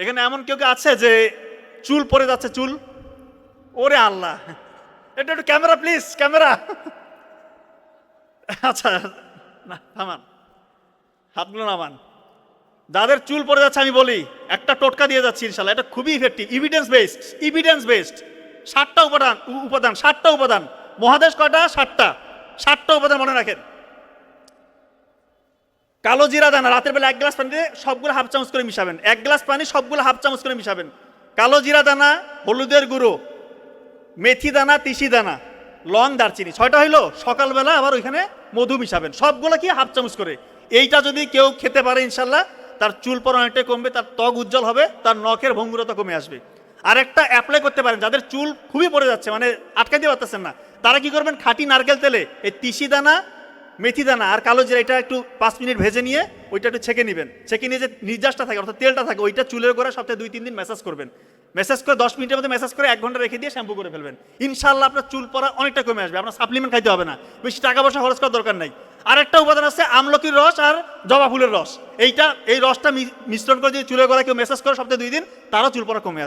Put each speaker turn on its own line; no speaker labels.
এখানে এমন কেউ আছে যে চুল পড়ে যাচ্ছে, চুল? ওরে আল্লাহ, এটা একটু ক্যামেরা প্লিজ, ক্যামেরা। আচ্ছা না, থামান, হাতগুলো নামান। যাদের চুল পড়ে যাচ্ছে আমি বলি একটা টোটকা দিয়ে যাচ্ছি ইনশাল্লাহ, এটা খুবই ইফেক্টিভ, এভিডেন্স বেসড। 7টা উপাদান 7টা উপাদান। মহাদেশ কয়টা? 7টা। 7টা উপাদান মনে রাখেন। কালো জিরা দানা রাতের বেলা 1 গ্লাস পানিতে সবগুলো হাফ চামচ করে মিশাবেন। 1 গ্লাস পানি সবগুলো হাফ চামচ করে মিশাবেন। কালো জিরা দানা, হলুদের গুঁড়ো, মেথি দানা, তিসি দানা, লং, দারচিনি, 6টা হইলো। সকালবেলা আবার ওইখানে মধু মিশাবেন, সবগুলো কি হাফ চামচ করে। এইটা যদি কেউ খেতে পারে ইনশাল্লাহ তার চুল পড়া অনেকটাই কমবে, তার ত্বক উজ্জ্বল হবে, তার নখের ভঙ্গুরতা কমে আসবে। আরেকটা অ্যাপ্লাই করতে পারেন যাদের চুল খুবই পড়ে যাচ্ছে, মানে আটকাইতে পারতেছেন না, তারা কি করবেন, খাঁটি নারকেল তেলে এই তিসি দানা, মেথি দানা আর কালো জিরা এটা একটু 5 মিনিট ভেজে নিয়ে ওইটা একটু ছেঁকে নেবেন। ছেঁকে নিয়ে যে নির্যাসটা থাকে অর্থাৎ তেলটা থাকে ওইটা চুলের গোড়ায় সপ্তাহে 2-3 দিন ম্যাসাজ করবেন। ম্যাসাজ করে 10 মিনিটের মধ্যে ম্যাসাজ করে 1 ঘন্টা রেখে দিয়ে শ্যাম্পু করে ফেলবেন। ইনশাআল্লাহ আপনার চুল পড়া অনেকটা কমে আসবে। আপনার সাপ্লিমেন্ট খাইতে হবে না, বেশি টাকা পয়সা খরচ করার দরকার নাই। আরেকটা উপাদান আছে আমলকির রস আর জবা ফুলের রস। এই রসটা মিশ্রণ করে যদি চুলের গোড়ায় কেউ ম্যাসাজ করে সপ্তাহে 2 দিন, তারও চুল পড়া কমে আসবে।